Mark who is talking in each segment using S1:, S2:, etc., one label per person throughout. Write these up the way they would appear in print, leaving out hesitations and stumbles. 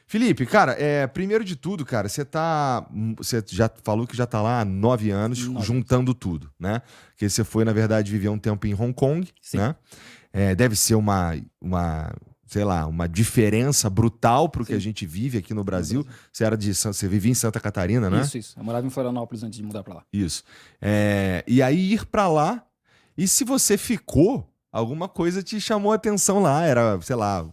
S1: Felipe, cara, primeiro de tudo, cara, você já falou que já tá lá há 9 anos, juntando tudo, né? Que você foi, na verdade, viver um tempo em Hong Kong,
S2: Sim.
S1: né? Deve ser sei lá, uma diferença brutal pro que a
S2: Sim.
S1: gente vive aqui no
S2: No
S1: Brasil.
S2: Brasil.
S1: Você vivia em Santa Catarina, né?
S2: Isso. Eu morava em Florianópolis antes de mudar pra lá.
S1: Isso. E aí ir pra lá, e se você ficou, alguma coisa te chamou a atenção lá, era, sei lá,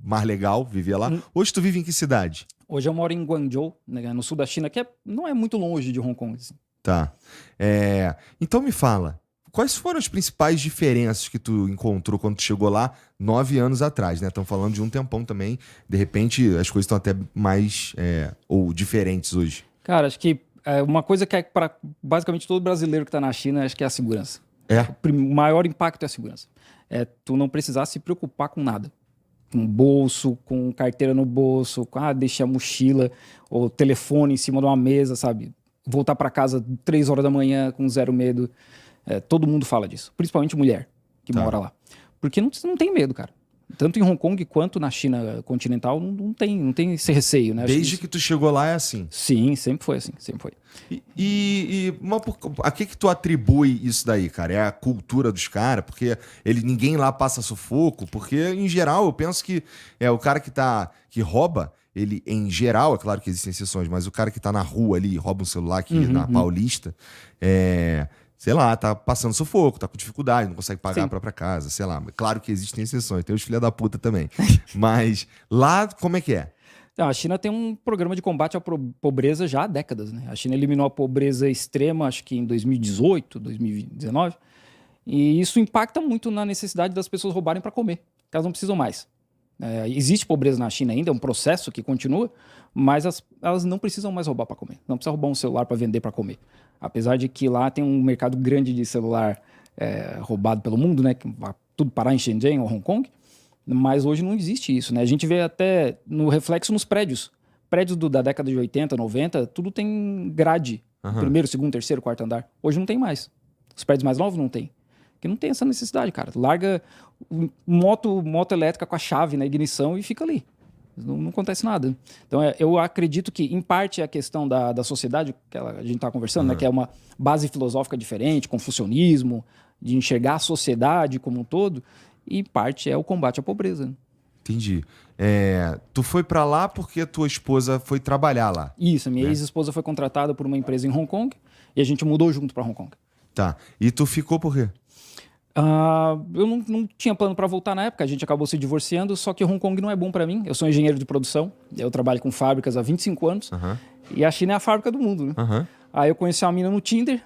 S1: mais legal viver lá.
S2: Hum.
S1: Hoje tu vive em que cidade?
S2: Hoje eu moro em Guangzhou, né, no sul da China, que não é muito longe de Hong Kong, assim.
S1: Tá. Então me fala, quais foram as principais diferenças que tu encontrou quando tu chegou lá 9 anos atrás, né? Estamos falando de um tempão também. De repente as coisas estão até mais ou diferentes hoje.
S2: Cara, acho que uma coisa que é para basicamente todo brasileiro que tá na China, acho que é a segurança. O maior impacto é a segurança. É tu não precisar se preocupar com nada. Com bolso, com carteira no bolso, deixei a mochila ou telefone em cima de uma mesa, sabe? Voltar para casa 3 horas da manhã com zero medo. Todo mundo fala disso, principalmente mulher que mora lá. Porque não tem medo, cara. Tanto em Hong Kong quanto na China continental não tem esse receio, né?
S1: Desde que tu chegou lá é assim?
S2: Sim, sempre foi assim, sempre foi.
S1: Mas a que tu atribui isso daí, cara? É a cultura dos caras? Porque ninguém lá passa sufoco? Porque, em geral, eu penso que o cara que rouba, ele, em geral, é claro que existem exceções, mas o cara que tá na rua ali, rouba um celular aqui na Paulista, sei lá, tá passando sufoco, tá com dificuldade, não consegue pagar a própria casa, sei lá. Claro que existem exceções, tem os filha da puta também. Mas lá, como é que é?
S2: A China tem um programa de combate à pobreza já há décadas, né? A China eliminou a pobreza extrema, acho que em 2018, 2019, e isso impacta muito na necessidade das pessoas roubarem para comer, porque elas não precisam mais. Existe pobreza na China ainda, é um processo que continua, mas elas não precisam mais roubar para comer. Não precisa roubar um celular para vender para comer. Apesar de que lá tem um mercado grande de celular roubado pelo mundo, né? Que vai tudo parar em Shenzhen ou Hong Kong. Mas hoje não existe isso, né? A gente vê até no reflexo nos prédios. Prédios da década de 80, 90, tudo tem grade. Primeiro, segundo, terceiro, quarto andar. Hoje não tem mais. Os prédios mais novos não tem. Porque não tem essa necessidade, cara. Larga moto elétrica com a chave na ignição e fica ali. Não acontece nada. Então, eu acredito que, em parte, é a questão da sociedade, que a gente está conversando, né, que é uma base filosófica diferente, confucionismo, de enxergar a sociedade como um todo, e, em parte, é o combate à pobreza.
S1: Entendi. Tu foi pra lá porque tua esposa foi trabalhar lá?
S2: Isso, minha ex-esposa foi contratada por uma empresa em Hong Kong e a gente mudou junto para Hong Kong.
S1: Tá. E tu ficou por quê?
S2: Eu não tinha plano para voltar na época, a gente acabou se divorciando, só que Hong Kong não é bom para mim. Eu sou engenheiro de produção, eu trabalho com fábricas há 25 anos e a China é a fábrica do mundo, né? Aí eu conheci uma mina no Tinder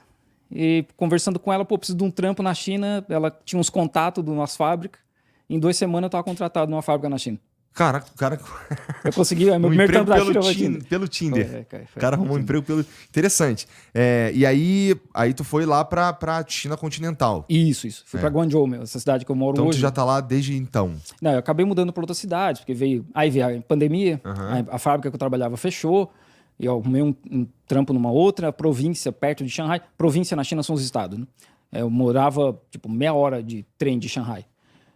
S2: e conversando com ela, preciso de um trampo na China, ela tinha uns contatos de umas fábricas, em 2 semanas eu estava contratado numa fábrica na China.
S1: Caraca, o cara...
S2: Eu consegui, meu primeiro trampo da China foi
S1: pelo Tinder.
S2: Foi
S1: o cara arrumou um emprego pelo... Interessante. E aí tu foi lá pra China continental.
S2: Isso. Fui pra Guangzhou, essa cidade que eu moro hoje.
S1: Então tu já tá lá desde então?
S2: Não, eu acabei mudando pra outra cidade, porque veio a pandemia, a fábrica que eu trabalhava fechou, e eu arrumei um trampo numa outra província, perto de Shanghai. Província na China são os estados, né? Eu morava, meia hora de trem de Shanghai.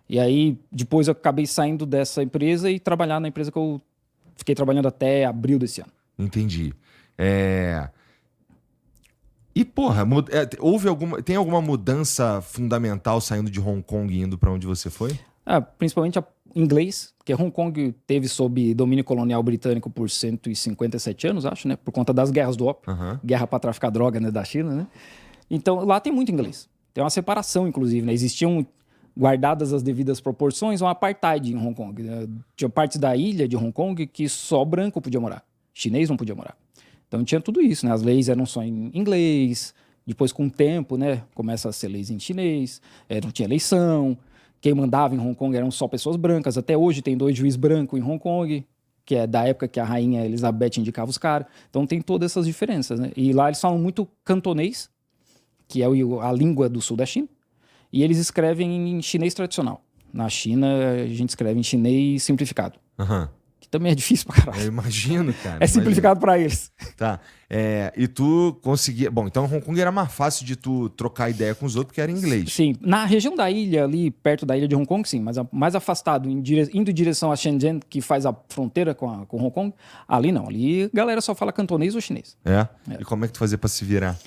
S2: E aí, depois eu acabei saindo dessa empresa e trabalhar na empresa que eu fiquei trabalhando até abril desse ano.
S1: Entendi. E, porra, tem alguma mudança fundamental saindo de Hong Kong e indo pra onde você foi?
S2: Principalmente inglês, porque Hong Kong teve sob domínio colonial britânico por 157 anos, acho, né? Por conta das guerras do ópio. Guerra para traficar droga, né, da China, né? Então, lá tem muito inglês. Tem uma separação, inclusive, né? Existiam, guardadas as devidas proporções, um apartheid em Hong Kong. Tinha partes da ilha de Hong Kong que só branco podia morar. Chinês não podia morar. Então tinha tudo isso, né? As leis eram só em inglês, depois com o tempo, né, começa a ser leis em chinês, não tinha eleição, quem mandava em Hong Kong eram só pessoas brancas, até hoje tem 2 juízes brancos em Hong Kong, que é da época que a rainha Elizabeth indicava os caras, então tem todas essas diferenças, né? E lá eles falam muito cantonês, que é a língua do sul da China, e eles escrevem em chinês tradicional. Na China, a gente escreve em chinês simplificado. que também é difícil pra caralho.
S1: Eu imagino, cara.
S2: É simplificado pra eles.
S1: Tá. E tu conseguia... Bom, então Hong Kong era mais fácil de tu trocar ideia com os outros porque era em inglês.
S2: Sim, na região da ilha, ali perto da ilha de Hong Kong, sim, mas mais afastado, indo em direção a Shenzhen, que faz a fronteira com Hong Kong, ali não, ali a galera só fala cantonês ou chinês.
S1: E como é que tu fazia pra se virar?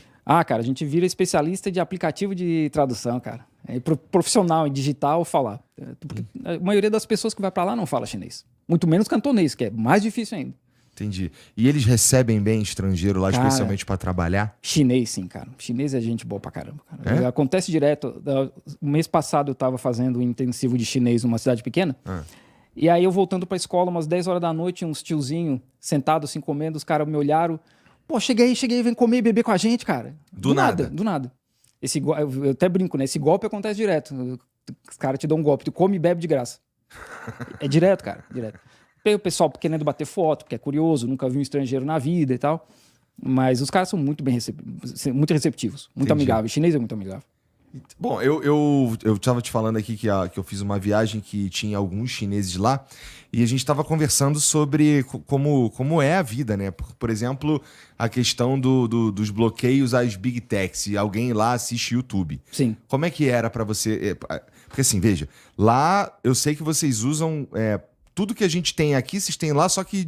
S2: Cara, a gente vira especialista de aplicativo de tradução, cara. É profissional em digital falar. Porque a maioria das pessoas que vai pra lá não fala chinês. Muito menos cantonês, que é mais difícil ainda.
S1: Entendi. E eles recebem bem estrangeiro lá,
S2: Cara,
S1: especialmente pra trabalhar?
S2: Chinês, sim, cara. Chinês é gente boa pra caramba, cara. Acontece direto. O mês passado eu tava fazendo um intensivo de chinês numa cidade pequena. E aí eu voltando pra escola, umas 10 horas da noite, uns tiozinhos sentados assim comendo, os caras me olharam. Pô, cheguei, vem comer e beber com a gente, cara.
S1: Do nada.
S2: Do nada. Eu até brinco, né? Esse golpe acontece direto. Os caras te dão um golpe, tu come e bebe de graça. É direto, cara, direto. O pessoal querendo bater foto, porque é curioso, nunca viu um estrangeiro na vida e tal. Mas os caras são muito bem muito receptivos, muito amigáveis. O chinês é muito amigável.
S1: Bom, eu tava te falando aqui que eu fiz uma viagem que tinha alguns chineses lá e a gente tava conversando sobre como é a vida, né? Por exemplo, a questão dos bloqueios às Big Techs e alguém lá assiste YouTube.
S2: Sim.
S1: Como é que era pra você... Porque assim, veja, lá eu sei que vocês usam... tudo que a gente tem aqui, vocês têm lá, só que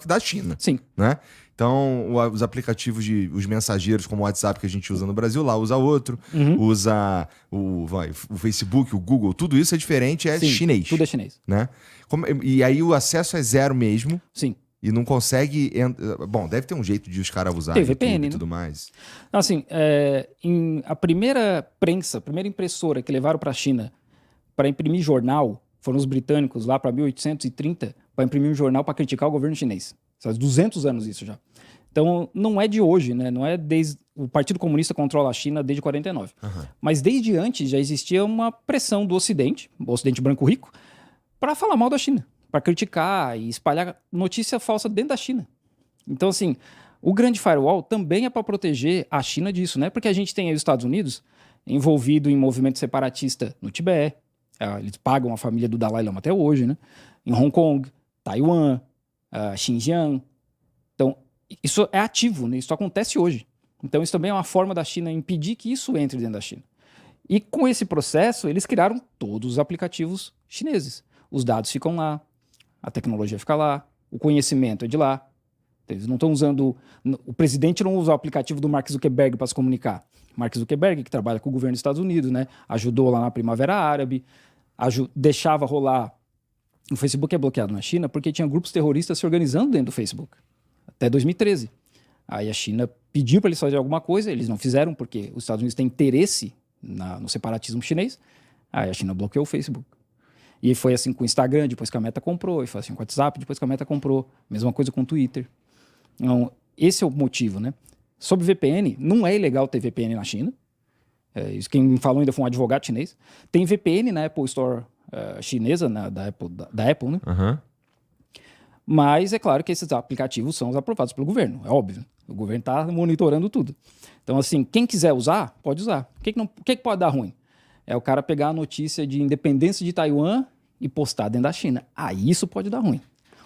S1: da China.
S2: Sim.
S1: Né? Então, os aplicativos os mensageiros, como o WhatsApp que a gente usa no Brasil, lá usa outro. Usa o Facebook, o Google, tudo isso é diferente,
S2: Sim,
S1: chinês.
S2: Tudo é chinês.
S1: Né? E aí o acesso é zero mesmo.
S2: Sim.
S1: E não consegue... Bom, deve ter um jeito de os caras usarem
S2: VPN,
S1: e
S2: né?
S1: tudo mais.
S2: Assim, a primeira prensa, a primeira impressora que levaram para a China para imprimir jornal foram os britânicos lá para 1830 para imprimir um jornal para criticar o governo chinês. Faz 200 anos isso já. Então, não é de hoje, né? Não é desde... O Partido Comunista controla a China desde 49. Mas desde antes já existia uma pressão do Ocidente, o Ocidente branco rico, para falar mal da China, para criticar e espalhar notícia falsa dentro da China. Então, assim, o Grande Firewall também é para proteger a China disso, né? Porque a gente tem aí os Estados Unidos envolvido em movimento separatista no Tibete. Eles pagam a família do Dalai Lama até hoje, né? Em Hong Kong, Taiwan, Xinjiang. Então, isso é ativo, né? Isso acontece hoje. Então, isso também é uma forma da China impedir que isso entre dentro da China. E com esse processo, eles criaram todos os aplicativos chineses. Os dados ficam lá, a tecnologia fica lá, o conhecimento é de lá. Eles não estão usando... O presidente não usa o aplicativo do Mark Zuckerberg para se comunicar. Mark Zuckerberg, que trabalha com o governo dos Estados Unidos, né? Ajudou lá na Primavera Árabe, deixava rolar... O Facebook é bloqueado na China porque tinha grupos terroristas se organizando dentro do Facebook. Até 2013. Aí a China pediu para eles fazerem alguma coisa, eles não fizeram porque os Estados Unidos têm interesse no separatismo chinês. Aí a China bloqueou o Facebook. E foi assim com o Instagram, depois que a Meta comprou, e foi assim com o WhatsApp, depois que a Meta comprou. Mesma coisa com o Twitter. Então, esse é o motivo, né? Sobre VPN, não é ilegal ter VPN na China. Isso quem me falou ainda foi um advogado chinês. Tem VPN na Apple Store chinesa, da Apple, né? Mas é claro que esses aplicativos são aprovados pelo governo, é óbvio. O governo está monitorando tudo. Então, assim, quem quiser usar, pode usar. O que pode dar ruim? É o cara pegar a notícia de independência de Taiwan e postar dentro da China. Aí isso pode dar ruim.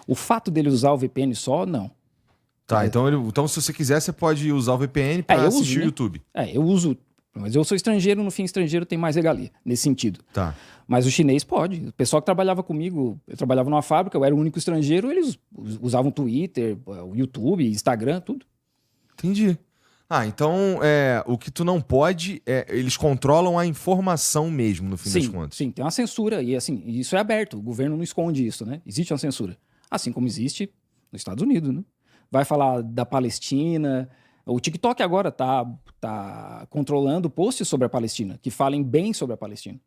S2: O fato dele usar o VPN só, não.
S1: Tá, então se você quiser, você pode usar o VPN para assistir o YouTube.
S2: Eu uso. Mas eu sou estrangeiro, no fim, estrangeiro tem mais regalia, nesse sentido.
S1: Tá.
S2: Mas o chinês pode. O pessoal que trabalhava comigo, eu trabalhava numa fábrica, eu era o único estrangeiro, eles usavam Twitter, o YouTube, Instagram, tudo.
S1: Entendi. Então o que tu não pode, eles controlam a informação mesmo, no fim das contas.
S2: Sim, tem uma censura, e assim, isso é aberto, o governo não esconde isso, né? Existe uma censura. Assim como existe nos Estados Unidos, né? Vai falar da Palestina... O TikTok agora tá controlando posts sobre a Palestina, que falem bem sobre a Palestina.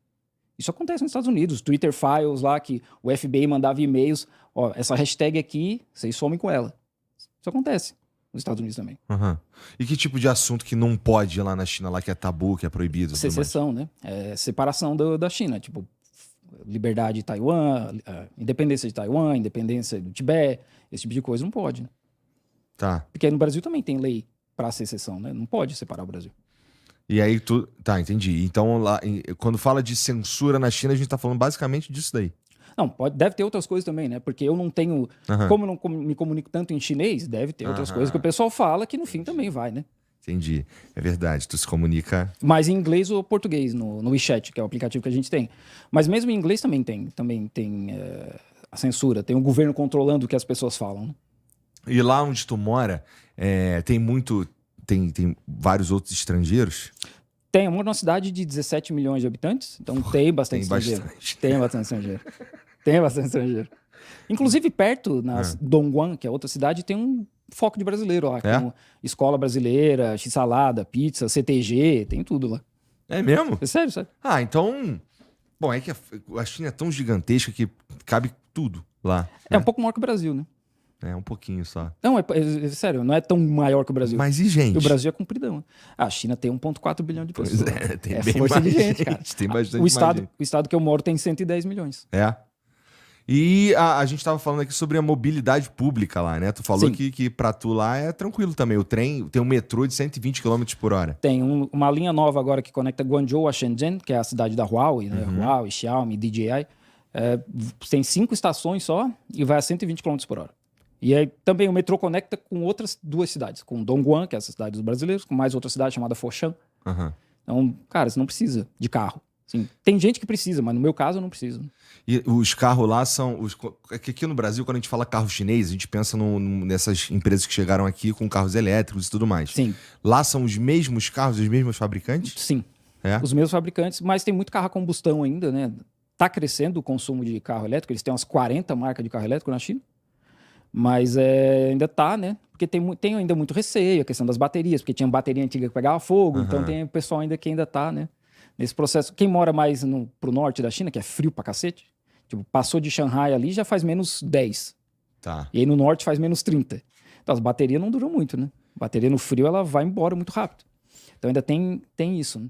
S2: Isso acontece nos Estados Unidos. Twitter Files lá, que o FBI mandava e-mails. Ó, essa hashtag aqui, vocês somem com ela. Isso acontece nos Estados Unidos também.
S1: E que tipo de assunto que não pode ir lá na China, lá que é tabu, que é proibido?
S2: Secessão, né? Separação da China. Tipo, liberdade de Taiwan, independência de Taiwan, independência do Tibete. Esse tipo de coisa não pode, né?
S1: Tá.
S2: Porque no Brasil também tem lei para secessão, né? Não pode separar o Brasil.
S1: E aí Tá, entendi. Então, lá, quando fala de censura na China, a gente tá falando basicamente disso daí.
S2: Não, deve ter outras coisas também, né? Porque eu não tenho...
S1: Aham.
S2: Como eu não me comunico tanto em chinês, deve ter outras coisas que o pessoal fala que no fim também vai, né?
S1: Entendi. É verdade, tu se comunica...
S2: Mas em inglês ou português, no WeChat, que é o aplicativo que a gente tem. Mas mesmo em inglês também tem a censura, tem o governo controlando o que as pessoas falam, né?
S1: E lá onde tu mora, tem muito... Tem vários outros estrangeiros?
S2: Tem, eu moro numa cidade de 17 milhões de habitantes, então tem bastante
S1: tem
S2: estrangeiro.
S1: bastante.
S2: Tem bastante estrangeiro. Tem bastante estrangeiro. Inclusive, perto, na Dongguan, que é outra cidade, tem um foco de brasileiro lá. Com escola brasileira, x-salada, pizza, CTG, tem tudo lá.
S1: É mesmo?
S2: É sério, sério.
S1: Ah, então... Bom, é que a China é tão gigantesca que cabe tudo lá.
S2: É um pouco maior que o Brasil, né?
S1: É um pouquinho só.
S2: Não, sério, não é tão maior que o Brasil.
S1: Mas e gente?
S2: E o Brasil é compridão. A China tem 1,4 bilhão de pessoas.
S1: Pois é, tem bem
S2: força
S1: mais
S2: de gente, cara.
S1: Tem bastante
S2: O estado,
S1: mais gente.
S2: o estado que eu moro tem 110 milhões.
S1: É. E a gente tava falando aqui sobre a mobilidade pública lá, né? Tu falou
S2: Sim.
S1: que pra tu lá é tranquilo também. O trem tem um metrô de 120 km por hora.
S2: Tem uma linha nova agora que conecta Guangzhou a Shenzhen, que é a cidade da Huawei, né? Huawei, Xiaomi, DJI. Tem 5 estações só e vai a 120 km por hora. E aí também o metrô conecta com outras 2 cidades, com Dongguan, que é essa cidade dos brasileiros, com mais outra cidade chamada Foshan.
S1: Aham.
S2: Então, cara, você não precisa de carro. Assim, tem gente que precisa, mas no meu caso eu não preciso.
S1: E os carros lá são... É que aqui no Brasil, quando a gente fala carro chinês, a gente pensa nessas empresas que chegaram aqui com carros elétricos e tudo mais.
S2: Sim,
S1: Lá são os mesmos carros, os mesmos fabricantes?
S2: sim.
S1: É?
S2: Os mesmos fabricantes, mas tem muito carro a combustão ainda, né? Tá crescendo o consumo de carro elétrico, eles têm umas 40 marcas de carro elétrico na China. Mas ainda tá, né? Porque tem ainda muito receio, a questão das baterias, porque tinha bateria antiga que pegava fogo, então tem o pessoal ainda que ainda tá, né? Nesse processo. Quem mora mais pro norte da China, que é frio pra cacete, tipo, passou de Shanghai ali, já faz menos 10.
S1: Tá.
S2: E aí no norte faz menos 30. Então as baterias não duram muito, né? Bateria no frio, ela vai embora muito rápido. Então ainda tem isso, né?